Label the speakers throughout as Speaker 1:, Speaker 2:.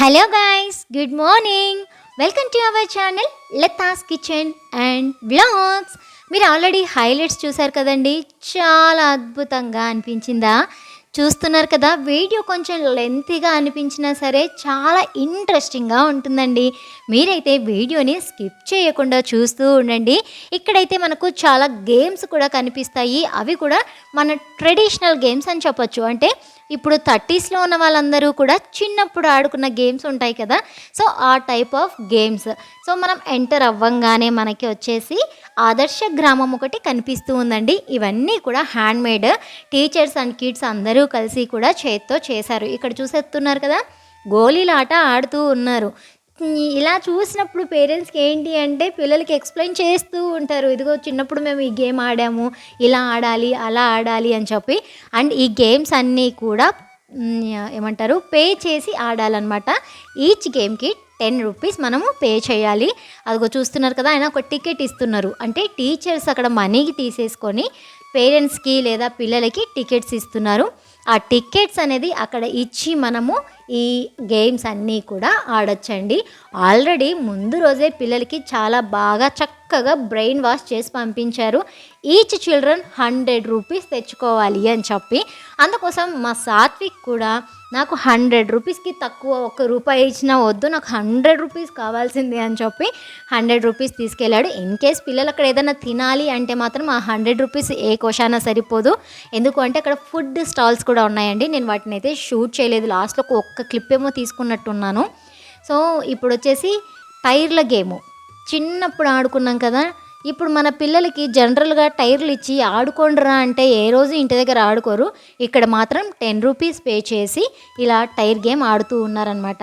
Speaker 1: Hello guys, good morning. Welcome to our channel Latha's kitchen and vlogs. మీరు already highlights చూసారు కదండి, చాలా అద్భుతంగా అనిపించిందా? చూస్తున్నారు కదా, వీడియో కొంచెం లెంతీగా అనిపించినా సరే చాలా ఇంట్రెస్టింగ్గా ఉంటుందండి. మీరైతే వీడియోని స్కిప్ చేయకుండా చూస్తూ ఉండండి. ఇక్కడైతే మనకు చాలా గేమ్స్ కూడా కనిపిస్తాయి. అవి కూడా మన ట్రెడిషనల్ గేమ్స్ అని చెప్పొచ్చు. అంటే ఇప్పుడు 30స్లో ఉన్న వాళ్ళందరూ కూడా చిన్నప్పుడు ఆడుకున్న గేమ్స్ ఉంటాయి కదా, సో ఆ టైప్ ఆఫ్ గేమ్స్. సో మనం ఎంటర్ అవ్వంగానే మనకి వచ్చేసి ఆదర్శ గ్రామం ఒకటి కనిపిస్తూ ఉందండి. ఇవన్నీ కూడా హ్యాండ్మేడ్, టీచర్స్ అండ్ కిడ్స్ అందరూ కలిసి కూడా చేత్తో చేశారు. ఇక్కడ చూసేస్తున్నారు కదా, గోళీలాట ఆడుతూ ఉన్నారు. ఇలా చూసినప్పుడు పేరెంట్స్కి ఏంటి అంటే పిల్లలకి ఎక్స్ప్లెయిన్ చేస్తూ ఉంటారు, ఇదిగో చిన్నప్పుడు మేము ఈ గేమ్ ఆడాము, ఇలా ఆడాలి అలా ఆడాలి అని చెప్పి. అండ్ ఈ గేమ్స్ అన్నీ కూడా ఏమంటారు, పే చేసి ఆడాలన్నమాట. ఈచ్ గేమ్కి 10 రూపీస్ మనము పే చేయాలి. అదిగో చూస్తున్నారు కదా, ఆయన ఒక టికెట్ ఇస్తున్నారు. అంటే టీచర్స్ అక్కడ మనీకి తీసేసుకొని పేరెంట్స్కి లేదా పిల్లలకి టికెట్స్ ఇస్తున్నారు. ఆ టికెట్స్ అనేది అక్కడ ఇచ్చి మనము ఈ గేమ్స్ అన్నీ కూడా ఆడొచ్చండి. ఆల్రెడీ ముందు రోజే పిల్లలకి చాలా బాగా చక్కగా బ్రెయిన్ వాష్ చేసి పంపించారు. ఈచ్ చిల్డ్రన్ 100 రూపీస్ తెచ్చుకోవాలి అని చెప్పి. అందుకోసం మా సాత్విక్ కూడా నాకు 100 రూపీస్కి తక్కువ, 1 రూపాయి ఇచ్చినా వద్దు, నాకు 100 రూపీస్ కావాల్సిందే అని చెప్పి 100 రూపీస్ తీసుకెళ్ళాడు. ఇన్ కేస్ పిల్లలు అక్కడ ఏదైనా తినాలి అంటే మాత్రం ఆ 100 రూపీస్ ఏ కోశానా సరిపోదు. ఎందుకు అంటే అక్కడ ఫుడ్ స్టాల్స్ కూడా ఉన్నాయండి. నేను వాటిని అయితే షూట్ చేయలేదు, లాస్ట్లో ఒక్క క్లిప్ ఏమో తీసుకున్నట్టున్నాను. సో ఇప్పుడు వచ్చేసి టైర్ల గేము చిన్నప్పుడు ఆడుకున్నాం కదా. ఇప్పుడు మన పిల్లలకి జనరల్గా టైర్లు ఇచ్చి ఆడుకోండిరా అంటే ఏ రోజు ఇంటి దగ్గర ఆడుకోరు. ఇక్కడ మాత్రం 10 రూపీస్ పే చేసి ఇలా టైర్ గేమ్ ఆడుతూ ఉన్నారనమాట.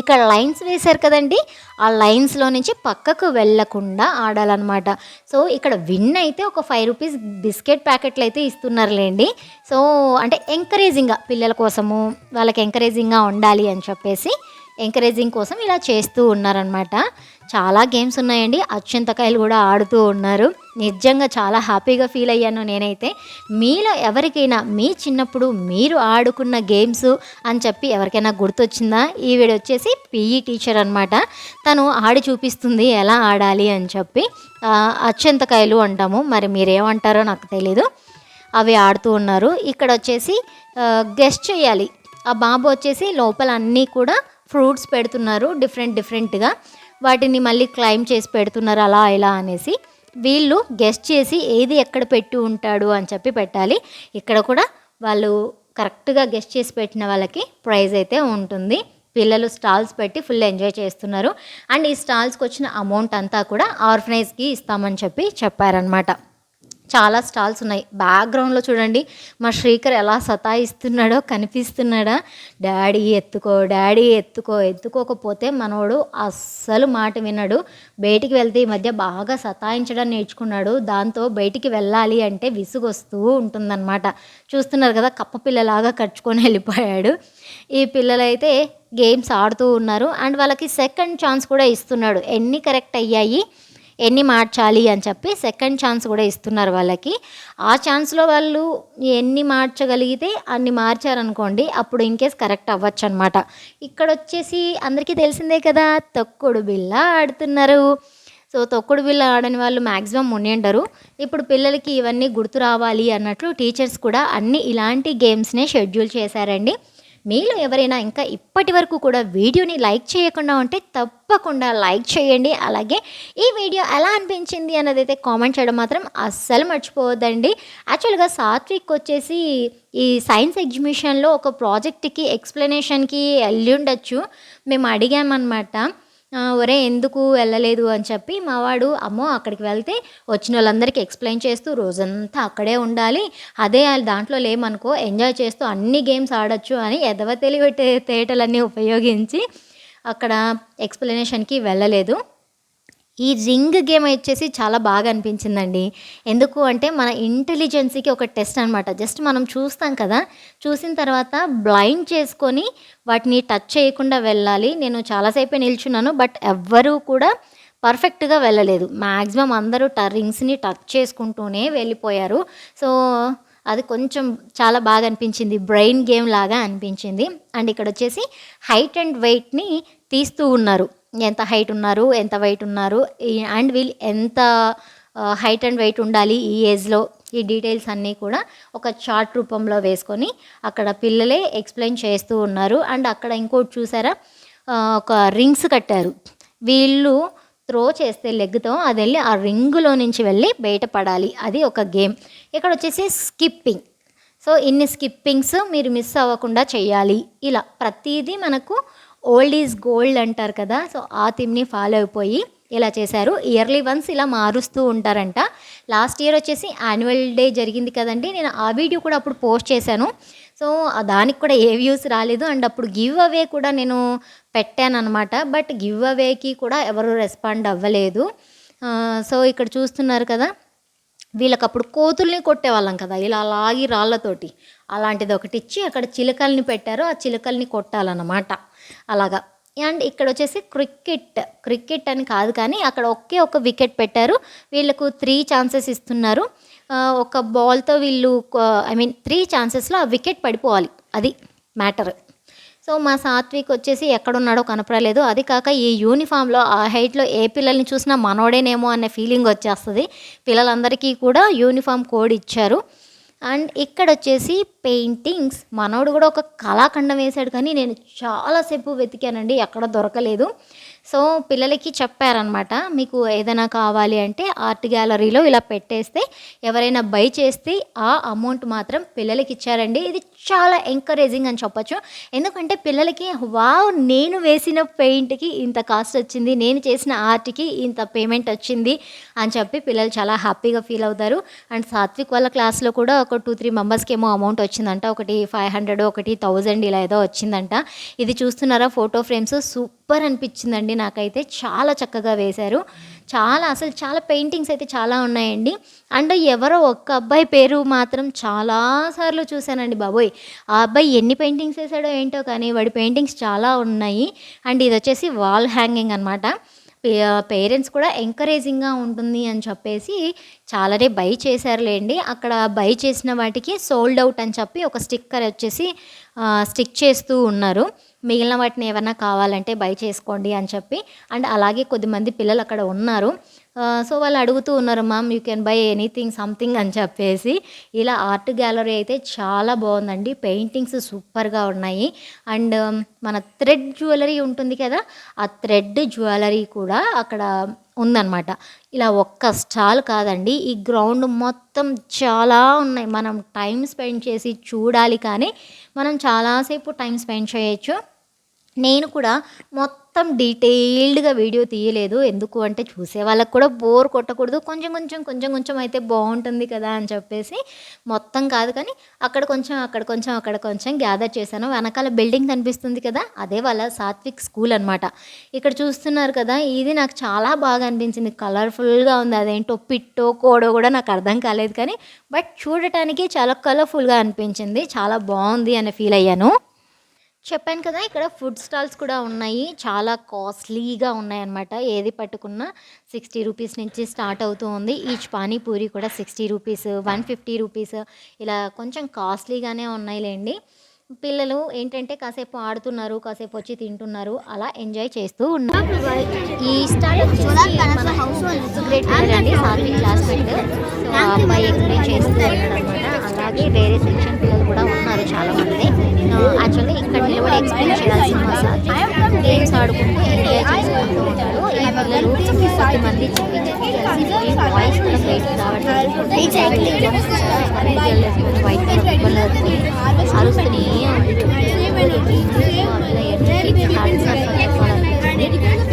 Speaker 1: ఇక్కడ లైన్స్ వేశారు కదండి, ఆ లైన్స్లో నుంచి పక్కకు వెళ్ళకుండా ఆడాలన్నమాట. సో ఇక్కడ విన్ అయితే ఒక 5 రూపీస్ బిస్కెట్ ప్యాకెట్లు అయితే ఇస్తున్నారులేండి. సో అంటే ఎంకరేజింగ్గా, పిల్లల కోసము వాళ్ళకి ఎంకరేజింగ్గా ఉండాలి అని చెప్పేసి ఎంకరేజింగ్ కోసం ఇలా చేస్తూ ఉన్నారనమాట. చాలా గేమ్స్ ఉన్నాయండి. అక్షంతకాయలు కూడా ఆడుతూ ఉన్నారు. నిజంగా చాలా హ్యాపీగా ఫీల్ అయ్యాను నేనైతే. మీలో ఎవరికైనా మీ చిన్నప్పుడు మీరు ఆడుకున్న గేమ్స్ అని చెప్పి ఎవరికైనా గుర్తొచ్చిందా? ఈవిడ వచ్చేసి పీఈ టీచర్ అనమాట. తను ఆడి చూపిస్తుంది ఎలా ఆడాలి అని చెప్పి. అక్షంతకాయలు అంటాము, మరి మీరేమంటారో నాకు తెలీదు. అవి ఆడుతూ ఉన్నారు. ఇక్కడ వచ్చేసి గెస్ట్ చేయాలి. ఆ బాబు వచ్చేసి లోపల అన్నీ కూడా ఫ్రూట్స్ పెడుతున్నారు డిఫరెంట్గా. వాటిని మళ్ళీ క్లైమ్ చేసి పెడుతున్నారు అలా ఇలా అనేసి. వీళ్ళు గెస్ట్ చేసి ఏది ఎక్కడ పెట్టి ఉంటాడు అని చెప్పి పెట్టాలి. ఇక్కడ కూడా వాళ్ళు కరెక్ట్గా గెస్ట్ చేసి పెట్టిన వాళ్ళకి ప్రైజ్ అయితే ఉంటుంది. పిల్లలు స్టాల్స్ పెట్టి ఫుల్ ఎంజాయ్ చేస్తున్నారు. అండ్ ఈ స్టాల్స్కి వచ్చిన అమౌంట్ అంతా కూడా ఆర్ఫనైజ్కి ఇస్తామని చెప్పి చెప్పారనమాట. చాలా స్టాల్స్ ఉన్నాయి. బ్యాక్గ్రౌండ్లో చూడండి, మా శ్రీకర్ ఎలా సతాయిస్తున్నాడో కనిపిస్తున్నాడా. డాడీ ఎత్తుకో, డాడీ ఎత్తుకో, ఎత్తుకోకపోతే మనోడు అస్సలు మాట వినడు. బయటికి వెళ్తే ఈ మధ్య బాగా సతాయించడం నేర్చుకున్నాడు. దాంతో బయటికి వెళ్ళాలి అంటే విసుగొస్తూ ఉంటుందన్నమాట. చూస్తున్నారు కదా, కప్ప పిల్లలాగా కరుచుకొని వెళ్ళిపోయాడు. ఈ పిల్లలైతే గేమ్స్ ఆడుతూ ఉన్నారు. అండ్ వాళ్ళకి సెకండ్ ఛాన్స్ కూడా ఇస్తున్నాడు. ఎన్ని కరెక్ట్ అయ్యాయి, ఎన్ని మార్చాలి అని చెప్పి సెకండ్ ఛాన్స్ కూడా ఇస్తున్నారు వాళ్ళకి. ఆ ఛాన్స్లో వాళ్ళు ఎన్ని మార్చగలిగితే అన్ని మార్చారనుకోండి, అప్పుడు ఇన్కేస్ కరెక్ట్ అవ్వచ్చు అనమాట. ఇక్కడ వచ్చేసి అందరికీ తెలిసిందే కదా, తొక్కుడు బిళ్ళ ఆడుతున్నారు. సో తొక్కుడు బిళ్ళ ఆడని వాళ్ళు మ్యాక్సిమం ఉండిండరు. ఇప్పుడు పిల్లలకి ఇవన్నీ గుర్తు రావాలి అన్నట్లు టీచర్స్ కూడా అన్ని ఇలాంటి గేమ్స్నే షెడ్యూల్ చేశారండి. మీలో ఎవరైనా ఇంకా ఇప్పటి వరకు కూడా వీడియోని లైక్ చేయకుండా ఉంటే తప్పకుండా లైక్ చేయండి. అలాగే ఈ వీడియో ఎలా అనిపించింది అన్నది అయితే కామెంట్ చేయడం మాత్రం అస్సలు మర్చిపోవద్దండి. యాక్చువల్గా సాత్విక్ వచ్చేసి ఈ సైన్స్ ఎగ్జిబిషన్లో ఒక ప్రాజెక్ట్కి ఎక్స్ప్లెనేషన్కి వెళ్ళి ఉండొచ్చు. మేము అడిగామన్నమాట, ఒరే ఎందుకు వెళ్ళలేదు అని చెప్పి. మావాడు అమ్మో అక్కడికి వెళ్తే వచ్చిన వాళ్ళందరికీ ఎక్స్ప్లెయిన్ చేస్తూ రోజంతా అక్కడే ఉండాలి, అదే దాంట్లో లేమనుకో ఎంజాయ్ చేస్తూ అన్ని గేమ్స్ ఆడొచ్చు అని ఎదవ తెలివి తేటలన్నీ ఉపయోగించి అక్కడ ఎక్స్ప్లెనేషన్కి వెళ్ళలేదు. ఈ రింగ్ గేమ్ వచ్చేసి చాలా బాగా అనిపించిందండి. ఎందుకు అంటే మన ఇంటెలిజెన్సీకి ఒక టెస్ట్ అనమాట. జస్ట్ మనం చూస్తాం కదా, చూసిన తర్వాత బ్లైండ్ చేసుకొని వాటిని టచ్ చేయకుండా వెళ్ళాలి. నేను చాలాసేపే నిల్చున్నాను, బట్ ఎవ్వరూ కూడా పర్ఫెక్ట్గా వెళ్ళలేదు. మ్యాక్సిమం అందరూ రింగ్స్ని టచ్ చేసుకుంటూనే వెళ్ళిపోయారు. సో అది కొంచెం చాలా బాగా అనిపించింది, బ్రెయిన్ గేమ్ లాగా అనిపించింది. అండ్ ఇక్కడ వచ్చేసి హైట్ అండ్ వెయిట్ని తీస్తూ ఉన్నారు, ఎంత హైట్ ఉన్నారు, ఎంత వెయిట్ ఉన్నారు, అండ్ వీళ్ళు ఎంత హైట్ అండ్ వెయిట్ ఉండాలి ఈ ఏజ్లో, ఈ డీటెయిల్స్ అన్నీ కూడా ఒక చార్ట్ రూపంలో వేసుకొని అక్కడ పిల్లలే ఎక్స్ప్లెయిన్ చేస్తూ ఉన్నారు. అండ్ అక్కడ ఇంకోటి చూసారా, ఒక రింగ్స్ కట్టారు. వీళ్ళు త్రో చేస్తే లెగ్తో అది వెళ్ళి ఆ రింగులో నుంచి వెళ్ళి బయటపడాలి, అది ఒక గేమ్. ఇక్కడ వచ్చేసి స్కిప్పింగ్. సో ఇన్ని స్కిప్పింగ్స్ మీరు మిస్ అవ్వకుండా చేయాలి. ఇలా ప్రతిదీ మనకు ఓల్డ్ ఈజ్ గోల్డ్ అంటారు కదా, సో ఆ థీమ్ని ఫాలో అయిపోయి ఇలా చేశారు. ఇయర్లీ వన్స్ ఇలా మారుస్తూ ఉంటారంట. లాస్ట్ ఇయర్ వచ్చేసి యాన్యువల్ డే జరిగింది కదండి, నేను ఆ వీడియో కూడా అప్పుడు పోస్ట్ చేశాను. సో దానికి కూడా ఏ వ్యూస్ రాలేదు. అండ్ అప్పుడు గివ్ అవే కూడా నేను పెట్టాను అనమాట, బట్ గివ్ అవేకి కూడా ఎవరు రెస్పాండ్ అవ్వలేదు. సో ఇక్కడ చూస్తున్నారు కదా, వీళ్ళకి అప్పుడు కోతుల్ని కొట్టేవాళ్ళం కదా ఇలా లాగి రాళ్ళతోటి, అలాంటిది ఒకటి ఇచ్చి అక్కడ చిలుకల్ని పెట్టారు, ఆ చిలుకల్ని కొట్టాలన్నమాట అలాగా. అండ్ ఇక్కడ వచ్చేసి క్రికెట్ అని కాదు కానీ అక్కడ ఒక వికెట్ పెట్టారు. వీళ్ళకు 3 ఛాన్సెస్ ఇస్తున్నారు. ఒక బాల్తో వీళ్ళు 3 ఛాన్సెస్లో ఆ వికెట్ పడిపోవాలి, అది మ్యాటర్. సో మా సాత్విక్ వచ్చేసి ఎక్కడున్నాడో కనపడలేదు. అది కాక ఈ యూనిఫామ్లో ఆ హైట్లో ఏ పిల్లల్ని చూసినా మనోడేనేమో అనే ఫీలింగ్ వచ్చేస్తుంది. పిల్లలందరికీ కూడా యూనిఫామ్ కోడ్ ఇచ్చారు. అండ్ ఇక్కడ వచ్చేసి పెయింటింగ్స్, మనోడు కూడా ఒక కళాఖండం వేశాడు కానీ నేను చాలాసేపు వెతికానండి, ఎక్కడ దొరకలేదు. సో పిల్లలకి చెప్పారనమాట, మీకు ఏదైనా కావాలి అంటే ఆర్ట్ గ్యాలరీలో ఇలా పెట్టేస్తే ఎవరైనా బై చేస్తే ఆ అమౌంట్ మాత్రం పిల్లలకి ఇచ్చారండి. ఇది చాలా ఎంకరేజింగ్ అని చెప్పొచ్చు. ఎందుకంటే పిల్లలకి వావ్, నేను వేసిన పెయింట్కి ఇంత కాస్ట్ వచ్చింది, నేను చేసిన ఆర్ట్కి ఇంత పేమెంట్ వచ్చింది అని చెప్పి పిల్లలు చాలా హ్యాపీగా ఫీల్ అవుతారు. అండ్ సాత్విక్ వాళ్ళ క్లాస్లో కూడా ఒక 2-3 మెంబర్స్కి ఏమో అమౌంట్ వచ్చిందంట, ఒకటి 500, ఒకటి 1000 ఇలా ఏదో వచ్చిందంట. ఇది చూస్తున్నారా ఫోటో ఫ్రేమ్స్, సూపర్ అనిపించిందండి నాకైతే, చాలా చక్కగా వేశారు. చాలా పెయింటింగ్స్ అయితే చాలా ఉన్నాయండి. అండ్ ఎవరో ఒక్క అబ్బాయి పేరు మాత్రం చాలాసార్లు చూశానండి బాబోయ్, ఆ అబ్బాయి ఎన్ని పెయింటింగ్స్ వేసాడో ఏంటో కానీ వాడి పెయింటింగ్స్ చాలా ఉన్నాయి. అండ్ ఇది వచ్చేసి వాల్ హ్యాంగింగ్ అనమాట. పేరెంట్స్ కూడా ఎంకరేజింగ్గా ఉంటుంది అని చెప్పేసి చాలానే బై చేశారులేండి. అక్కడ బై చేసిన వాటికి సోల్డ్ అవుట్ అని చెప్పి ఒక స్టిక్కర్ వచ్చేసి స్టిక్ చేస్తూ ఉన్నారు. మిగిలిన వాటిని ఏమన్నా కావాలంటే బై చేసుకోండి అని చెప్పి. అండ్ అలాగే కొద్దిమంది పిల్లలు అక్కడ ఉన్నారు. సో వాళ్ళు అడుగుతూ ఉన్నారు, ma'am you can buy anything something అని చెప్పేసి. ఇలా ఆర్ట్ గ్యాలరీ అయితే చాలా బాగుందండి, పెయింటింగ్స్ సూపర్గా ఉన్నాయి. అండ్ మన థ్రెడ్ జ్యువెలరీ ఉంటుంది కదా, ఆ థ్రెడ్ జ్యువెలరీ కూడా అక్కడ ఉందన్నమాట. ఇలా ఒక్క స్టాల్ కాదండి, ఈ గ్రౌండ్ మొత్తం చాలా ఉన్నాయి. మనం టైం స్పెండ్ చేసి చూడాలి కానీ మనం చాలాసేపు టైం స్పెండ్ చేయొచ్చు. నేను కూడా మొత్తం డీటెయిల్డ్గా వీడియో తీయలేదు, ఎందుకు అంటే చూసే వాళ్ళకు కూడా బోర్ కొట్టకూడదు, కొంచెం అయితే బాగుంటుంది కదా అని చెప్పేసి మొత్తం కాదు కానీ అక్కడ కొంచెం గ్యాదర్ చేశాను. వెనకాల బిల్డింగ్ కనిపిస్తుంది కదా, అదే వాళ్ళ సాత్విక్ స్కూల్ అనమాట. ఇక్కడ చూస్తున్నారు కదా, ఇది నాకు చాలా బాగా అనిపించింది, కలర్ఫుల్గా ఉంది. అదేంటో పిట్టో కోడో కూడా నాకు అర్థం కాలేదు కానీ బట్ చూడటానికి చాలా కలర్ఫుల్గా అనిపించింది, చాలా బాగుంది అని ఫీల్ అయ్యాను. చెప్పాను కదా, ఇక్కడ ఫుడ్ స్టాల్స్ కూడా ఉన్నాయి, చాలా కాస్ట్లీగా ఉన్నాయన్నమాట. ఏది పట్టుకున్నా 60 రూపీస్ నుంచి స్టార్ట్ అవుతూ ఉంది. ఈచ్ పానీపూరి కూడా 60 రూపీస్, 150 రూపీస్, ఇలా కొంచెం కాస్ట్లీగానే ఉన్నాయిలేండి. పిల్లలు ఏంటంటే కాసేపు ఆడుతున్నారు, కాసేపు వచ్చి తింటున్నారు, అలా ఎంజాయ్ చేస్తూ ఉన్నారు. ఈ స్టాల్ గ్రేట్ అండి, సాత్విక్ క్లాస్మేట్, సో ఆ అబ్బాయి ఎక్స్ప్లెయిన్ చేస్తూ ఉన్నాడు అనమాట. అలాగే వేరే సెక్షన్ పిల్లలు కూడా ఉన్నారు చాలామంది. యాక్చువల్గా ఇక్కడ నిలబడి ఎక్స్ప్లెయిన్ చేయాల్సిన సాత్విక్ గేమ్స్ ఆడుకుంటూ ఎంజాయ్ చేసుకుంటూ ఉంటారు. ఈ పిల్లలు కొద్దిమంది చెప్పి కలిసి వాయిస్ కూడా బయటకు రావట్లేదు, వైట్ కలర్ అరుస్తూనే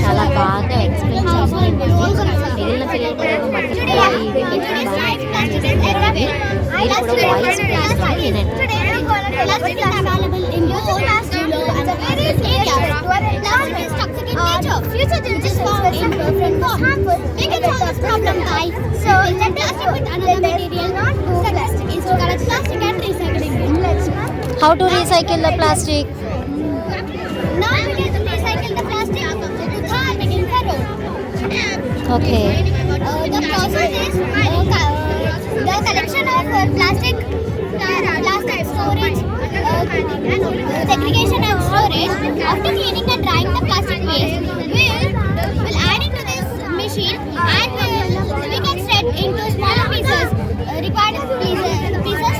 Speaker 1: చాలా బాగా ఎక్స్ప్లెయిన్ చేస్తుంది. మిగిలిన పిల్లలు కూడా voice future generations will suffer from harmful. We can solve this problem by replacing plastic with another material. Plastic is to collect plastic and recycling it. How to recycle the plastic? Now we get to recycle the plastic to making ferro. Okay. The process is the collection of plastic
Speaker 2: segregation and storage. After cleaning and drying the plastic waste, we'll add it to this machine and we can set into smaller pieces. Required pieces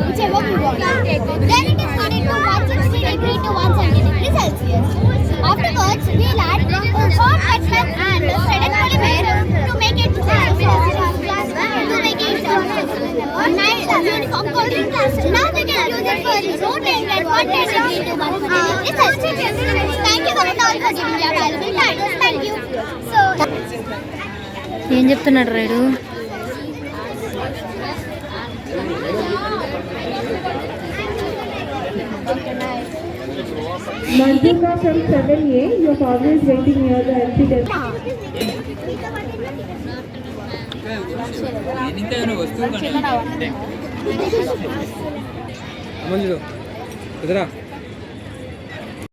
Speaker 2: whichever we want. Then it is put into 160 degree to 170 degree Celsius. Afterwards, we'll add hot wet pen and shredded polymer to make it nice uniform coating. Now we can use it for rotating at 110 degree to 150 degree Celsius. Thank you very much for giving me a valuable time. Thank you. So.
Speaker 1: ఏం చెప్తున్నాడు ride?
Speaker 3: Manjuka from 7A, your father is waiting near the empty desk.
Speaker 4: అమలు ఇదరా